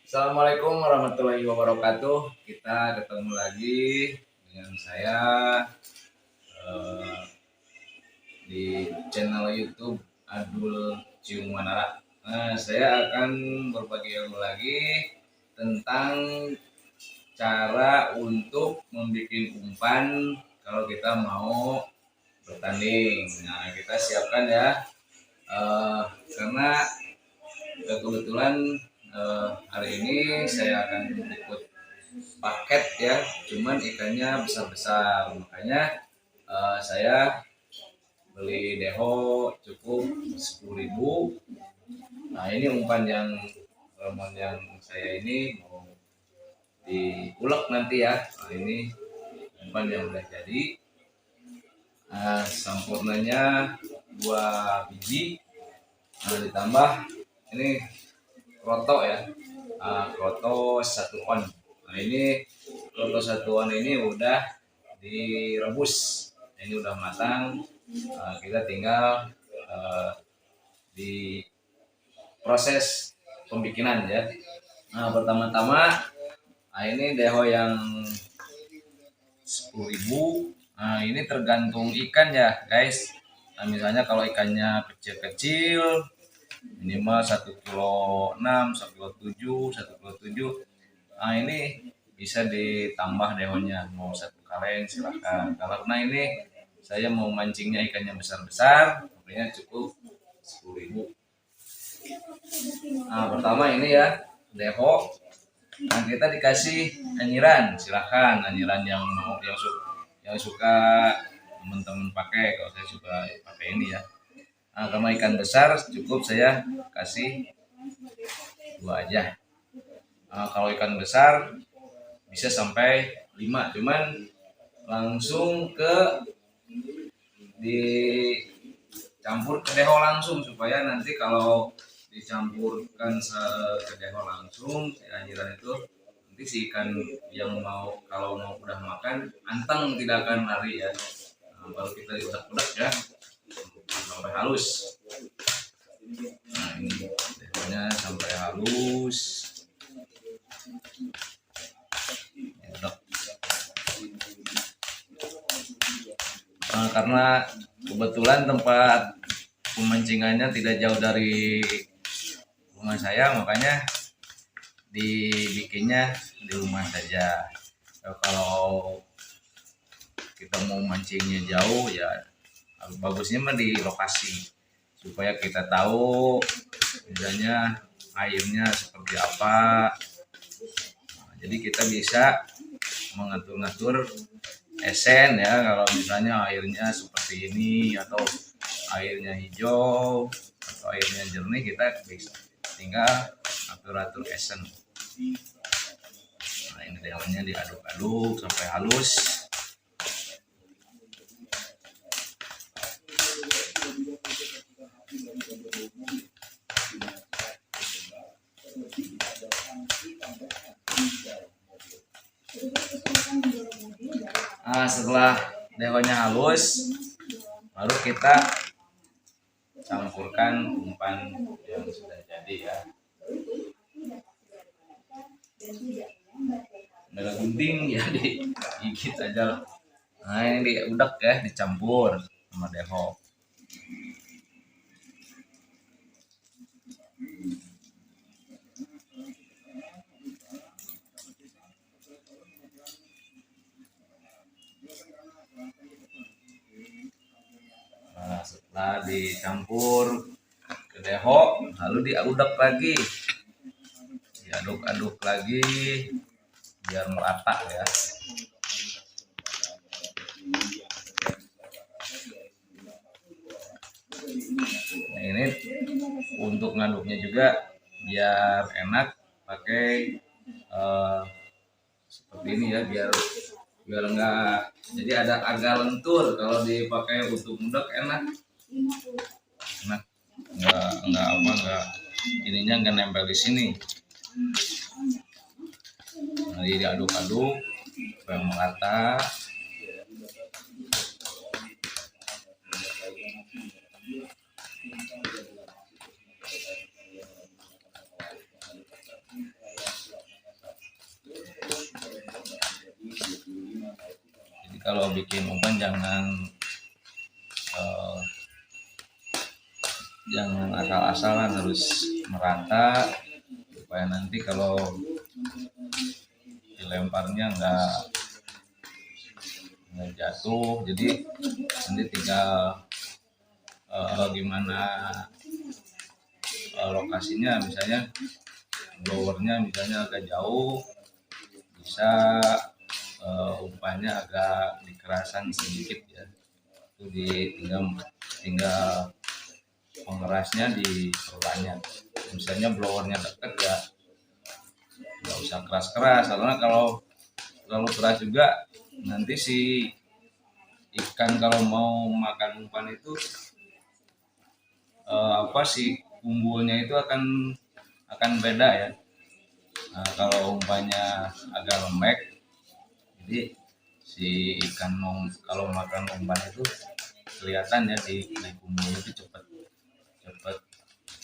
Assalamualaikum warahmatullahi wabarakatuh. Kita ketemu lagi dengan saya eh, di channel YouTube Adul Cium Manara. Saya akan berbagi ilmu lagi tentang cara untuk membuat umpan kalau kita mau bertanding. Nah, kita siapkan ya, karena kebetulan hari ini saya akan ikut paket ya, cuman ikannya besar-besar, makanya saya beli deho cukup 10.000. Nah, ini umpan yang saya ini mau diulek nanti ya. Nah, ini umpan yang udah jadi. Sampurnanya 2 biji. Ditambah ini kroto ya, kroto 1 on. Nah, ini kroto 1 on ini udah direbus. Ini udah matang. Kita tinggal di proses pembikinan ya. Nah, pertama-tama, ini deho yang 10.000. Nah, ini tergantung ikan ya guys. Nah, misalnya kalau ikannya kecil-kecil minimal 1,6 kg, 1,7 kg, 1,7 kg. Nah, ini bisa ditambah dehonya, mau 1 kaleng silahkan. Karena ini saya mau mancingnya ikannya besar-besar, makanya cukup 10.000. Nah, pertama ini ya, deho. Nah, kita dikasih anyiran, silahkan anyiran yang suka teman-teman pakai. Kalau saya suka pakai ini ya. Nah, karena ikan besar cukup saya kasih 2 aja. Nah, kalau ikan besar bisa sampai 5, cuman langsung dicampur ke deho langsung, supaya nanti kalau dicampurkan ke deho langsung si anjiran itu, nanti si ikan yang kalau mau udah makan anteng, tidak akan lari ya. Nah, baru kita diudak-udak ya sampai halus. Nah, ini dehonya sampai halus. Nah, karena kebetulan tempat pemancingannya tidak jauh dari rumah saya, makanya dibikinnya di rumah saja. Kalau kita mau mancingnya jauh ya, bagusnya mah di lokasi, supaya kita tahu misalnya airnya seperti apa. Nah, jadi kita bisa mengatur-ngatur esen ya, kalau misalnya airnya seperti ini atau airnya hijau atau airnya jernih, kita bisa tinggal atur-atur esen. Nah, ini daunnya diaduk-aduk sampai halus. Nah, setelah dehonya halus, baru kita campurkan umpan yang sudah jadi ya. Ada gunting ya, digigit aja. Nah, ini diudak ya, dicampur sama deho. Nah, setelah dicampur ke deho, lalu diudak lagi, diaduk-aduk lagi biar merata ya. Nah, ini untuk ngaduknya juga biar enak pakai seperti ini ya, biar enggak, jadi ada agak lentur. Kalau dipakai untuk ngaduk enak enggak ininya enggak nempel di sini. Nah, diaduk-aduk supaya merata. kalau bikin umpan eh, jangan asal-asalan, harus merata supaya nanti kalau dilemparnya nggak jatuh. Jadi nanti tinggal gimana lokasinya, misalnya blowernya misalnya agak jauh, bisa umpannya agak dikerasan sedikit ya, itu tinggal pengerasnya diperbanyak. Misalnya blowernya dekat ya nggak usah keras-keras, karena kalau terlalu keras juga nanti si ikan kalau mau makan umpan itu si kumpulnya itu akan beda ya. Nah, kalau umpannya agak lembek, jadi si ikan kalau makan umpan itu kelihatan ya di kumpul itu cepet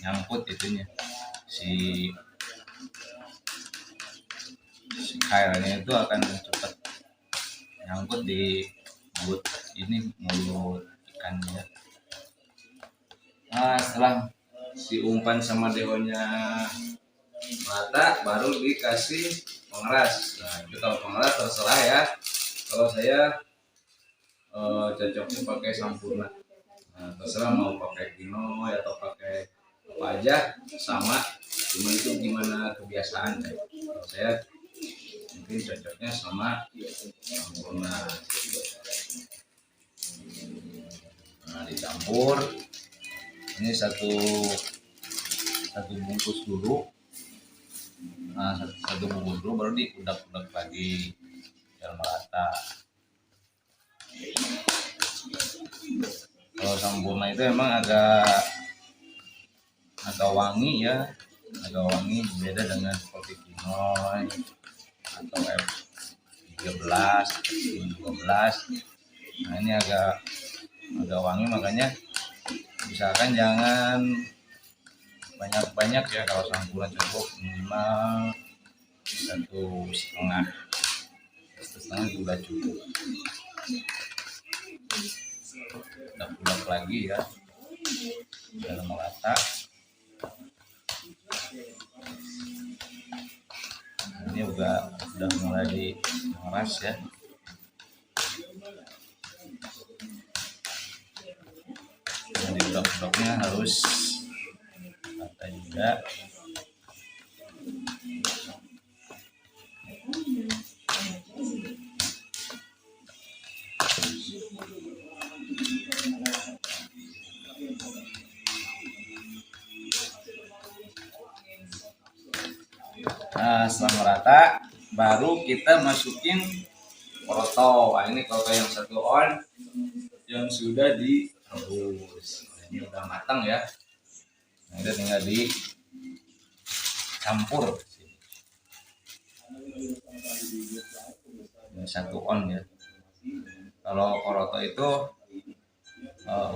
nyangkut itunya, si kailnya itu akan cepet nyangkut di mulut ikannya. Nah, setelah si umpan sama deonya rata, baru dikasih pengeras. Nah, itu kalau pengeras terserah ya. Kalau saya cocoknya pakai Sampurna. Nah, terserah mau pakai Pinoy atau pakai apa aja sama. Cuma itu gimana kebiasaan ya. Kalau saya mungkin cocoknya sama Sampurna. Nah, dicampur. Ini satu bungkus dulu. Nah, satu bungkus dulu baru diudak-udak lagi biar merata. Kalau Sampurna itu emang agak wangi ya, beda dengan seperti Pinoy atau F13, F12. Nah, ini agak wangi, makanya misalkan jangan banyak-banyak ya. Kalau Sampurna cukup minimal 1,5 juga cukup. Udah lagi ya biar merata. Ini udah mulai dimeras ya. Jadi udak-udaknya harus rata juga. Nah, setelah merata baru kita masukin koroto. Nah, ini koroto yang 1 on yang sudah direbus. Nah, ini udah matang ya. Nah, ini tinggal dicampur. Ini 1 on ya. Kalau koroto itu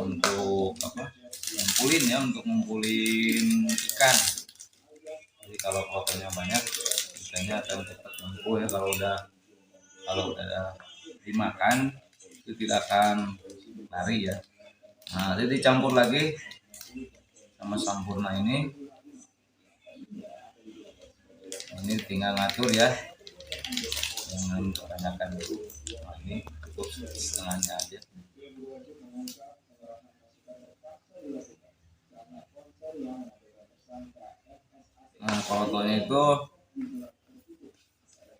untuk untuk ngumpulin ikan. Jadi kalau korotonya banyak, ikannya akan cepat ngumpul ya. Kalau udah dimakan itu tidak akan lari ya. Nah, jadi dicampur lagi sama Sampurna ini. Ini tinggal ngatur ya, jangan kebanyakan dulu. Nah, ini cukup setengahnya aja. Nah, korotonya itu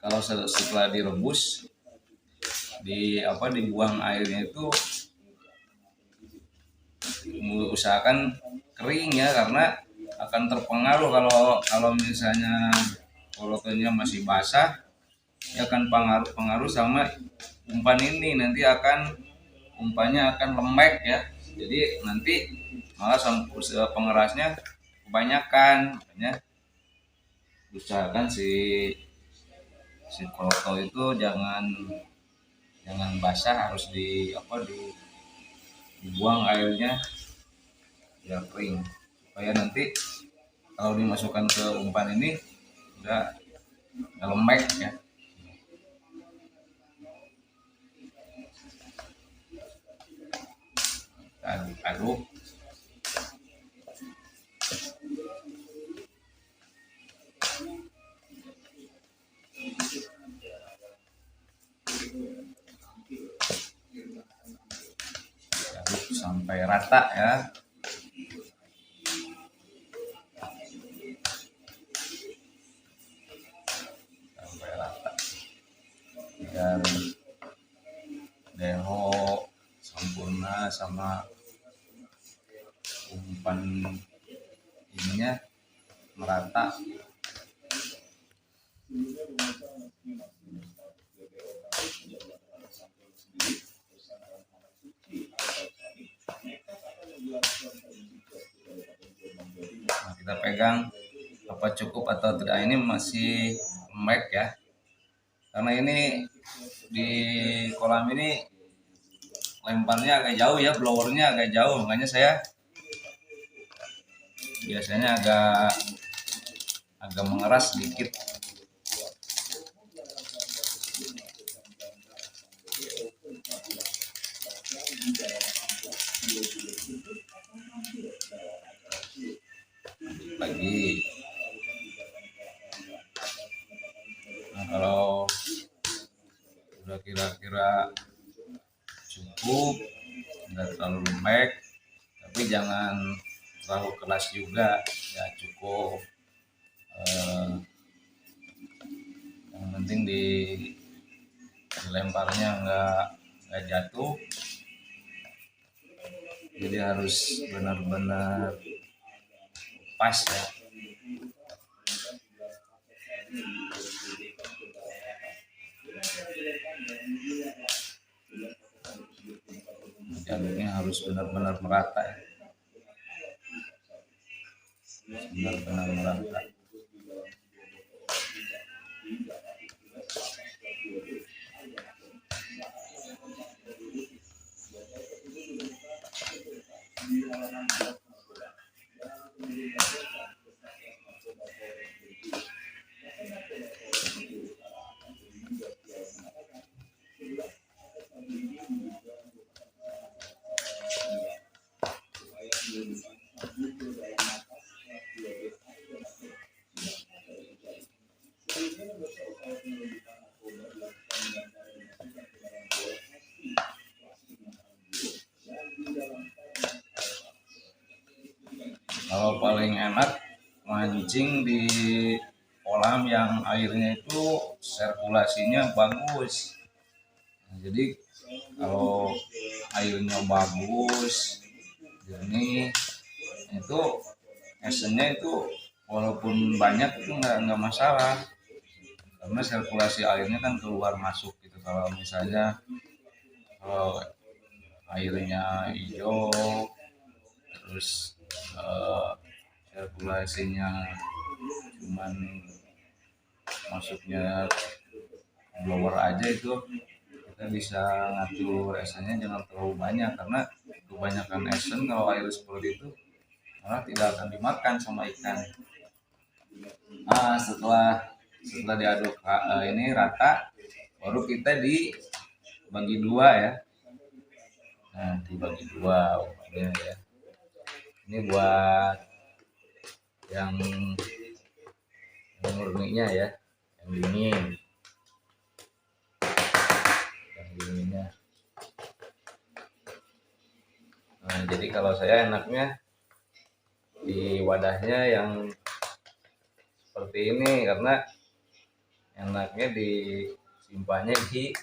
kalau setelah direbus, dibuang airnya itu usahakan kering ya, karena akan terpengaruh kalau misalnya korotonya masih basah, ya akan pengaruh sama umpan ini. Nanti umpannya akan lembek ya. Jadi nanti malah pengerasnya kebanyakan. Makanya usahakan si koroto itu jangan basah, harus dibuang airnya biar kering, supaya nanti kalau dimasukkan ke umpan ini udah lembek ya. aduk-aduk. Aduk sampai rata ya. Sampai rata. Biar deho sempurna sama umpan ininya merata. Nah, kita pegang apa cukup atau tidak, ini masih lembek ya, karena ini di kolam ini lemparnya agak jauh ya, blowernya agak jauh, makanya saya biasanya agak mengeras sedikit. Lagi. Nah, kalau udah kira-kira cukup, nggak terlalu lembek tapi jangan terlalu keras juga ya, cukup yang penting dilemparnya nggak jatuh, jadi harus benar-benar pas ya. Jalurnya harus benar-benar merata ya. Benar-benar merata. Kalau paling enak mancing di kolam yang airnya itu sirkulasinya bagus. Nah, jadi kalau airnya bagus, jernih, itu esennya itu walaupun banyak itu nggak masalah, karena sirkulasi airnya kan keluar masuk gitu. Kalau misalnya kalau airnya hijau terus sirkulasinya cuman masuknya blower aja, itu kita bisa ngatur esennya jangan terlalu banyak, karena kebanyakan esen kalau air seperti itu malah tidak akan dimakan sama ikan. Nah, setelah diaduk ini rata, baru kita dibagi dua ya. Nah, dibagi dua ya. Ini buat yang murninya ya, yang dingin. Yang dinginnya. Nah, jadi kalau saya enaknya di wadahnya yang seperti ini, karena enaknya disimpannya di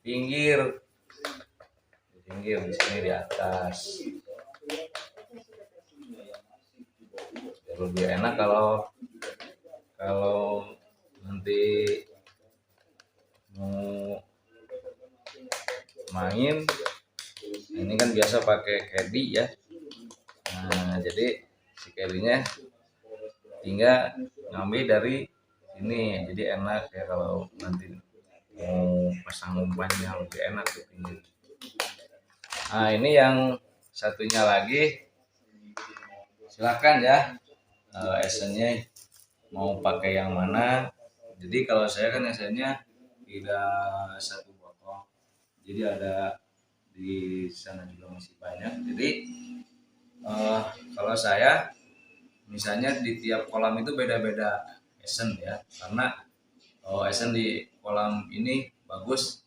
pinggir, di sini di atas. Lebih enak kalau nanti mau main, ini kan biasa pakai caddy ya. Nah, jadi si caddy-nya tinggal ngambil dari sini, jadi enak ya kalau nanti mau pasang umpannya, lebih enak di pinggir. Nah, ini yang satunya lagi, silakan ya, esennya mau pakai yang mana. Jadi kalau saya kan esennya tidak satu botol, jadi ada di sana juga masih banyak. Jadi kalau saya misalnya di tiap kolam itu beda-beda esen ya, karena esen di kolam ini bagus,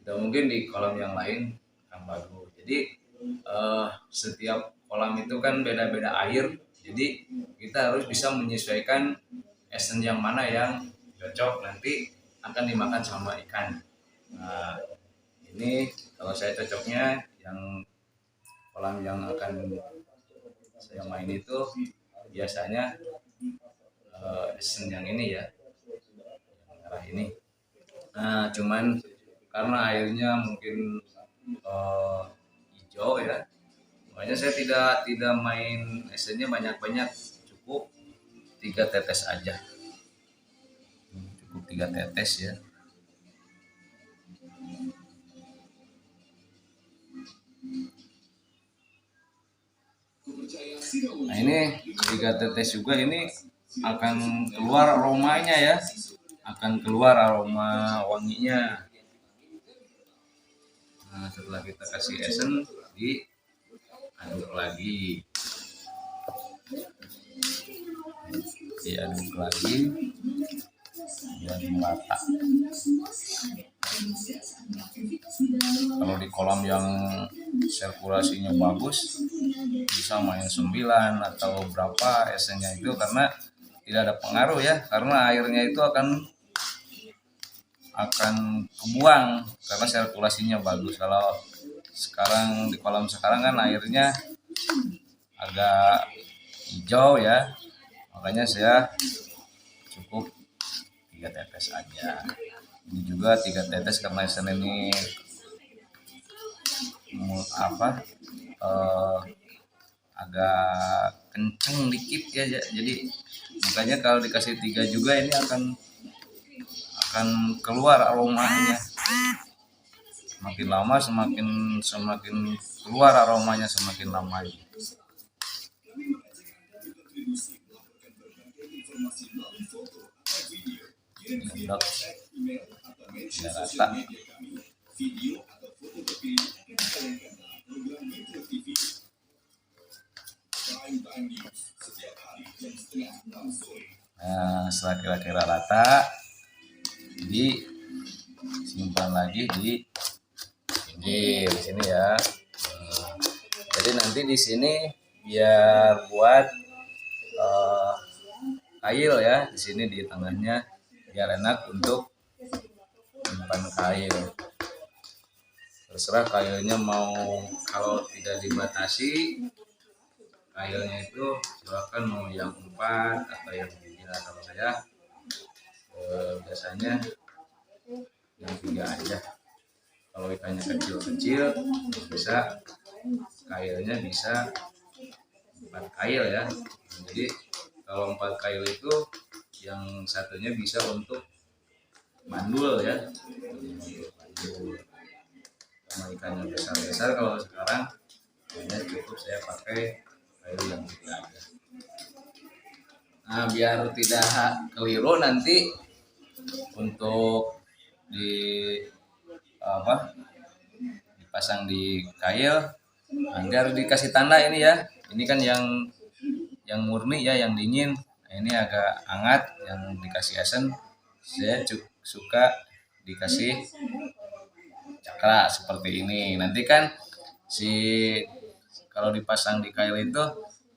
tidak mungkin di kolam yang lain akan bagus. Jadi setiap kolam itu kan beda-beda air, jadi kita harus bisa menyesuaikan esen yang mana yang cocok nanti akan dimakan sama ikan. Nah, ini kalau saya cocoknya yang kolam yang akan saya main itu biasanya esen yang ini ya, yang merah ini. Nah, cuman karena airnya mungkin hijau ya, makanya saya tidak main esennya banyak-banyak, cukup 3 tetes aja, cukup 3 tetes ya. Nah, ini 3 tetes juga, ini akan keluar aromanya ya, akan keluar aroma wanginya. Nah, setelah kita kasih esen, diaduk lagi, biar merata. Kalau di kolam yang sirkulasinya bagus bisa main 9 atau berapa esennya itu, karena tidak ada pengaruh ya, karena airnya itu akan kebuang karena sirkulasinya bagus. Kalau sekarang di kolam sekarang kan airnya agak hijau ya, makanya saya cukup 3 tetes aja. Ini juga 3 tetes karena esen ini agak kenceng dikit ya, jadi makanya kalau dikasih 3 juga ini akan keluar aromanya. Semakin lama semakin keluar aromanya, semakin lama. Endok biar rata. Nah, setelah kira-kira rata, disimpan lagi di sini ya. Jadi nanti di sini biar buat kail ya, di sini di tengahnya biar enak untuk menyimpan kail. Terserah kailnya mau, kalau tidak dibatasi kailnya itu silakan mau yang 4 atau yang 3. Kalau saya biasanya yang 3 aja. Kalau ikannya kecil-kecil bisa kailnya bisa 4 kail ya. Jadi kalau 4 kail itu yang satunya bisa untuk mandul ya, sama ikannya besar-besar. Kalau sekarang hanya cukup saya pakai kail yang 3 aja. Nah, biar tidak keliru nanti untuk dipasang di kail, agar dikasih tanda ini ya. Ini kan yang murni ya, yang dingin. Nah, ini agak hangat yang dikasih esen. Saya suka dikasih cakra seperti ini. Nanti kan kalau dipasang di kail itu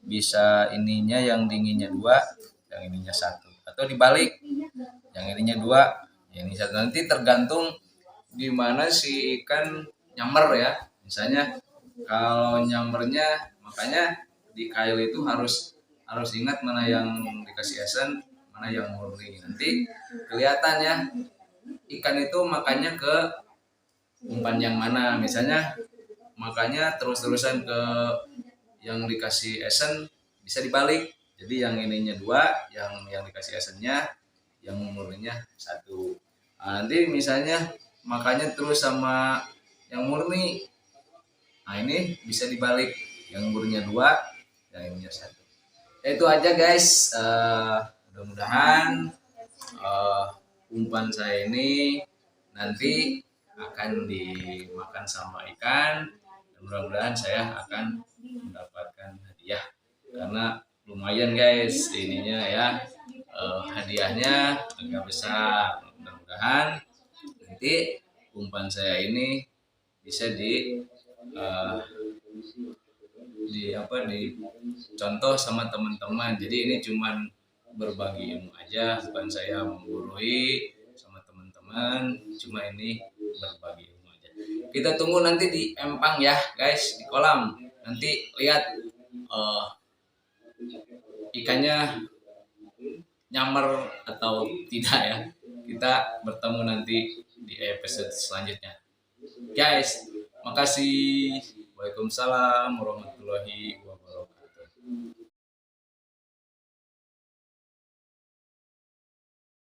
bisa ininya yang dinginnya 2, yang ininya 1, atau dibalik, yang ininya 2, yang ini 1. Nanti tergantung di mana si ikan nyamber ya. Misalnya kalau nyambernya, makanya di kail itu harus ingat mana yang dikasih esen, mana yang murni. Nanti kelihatan ya ikan itu makannya ke umpan yang mana. Misalnya makanya terus-terusan ke yang dikasih esen, bisa dibalik. Jadi yang ininya 2, yang dikasih esennya, yang murninya 1. Nah, nanti misalnya makanya terus sama yang murni, nah ini bisa dibalik, yang murninya 2, yang ininya 1. Itu aja guys. Mudah-mudahan umpan saya ini nanti akan dimakan sama ikan. Dan mudah-mudahan saya akan mendapatkan hadiah karena lumayan guys ininya ya, hadiahnya agak besar. Mudah-mudahan nanti umpan saya ini bisa eh, dicontoh sama teman-teman. Jadi ini cuman berbagi ilmu aja, bukan saya menggurui sama teman-teman, cuma ini berbagi ilmu aja. Kita tunggu nanti di empang ya guys, di kolam. Nanti lihat ikannya nyamar atau tidak ya. Kita bertemu nanti di episode selanjutnya. Guys, makasih. Waalaikumsalam warahmatullahi wabarakatuh.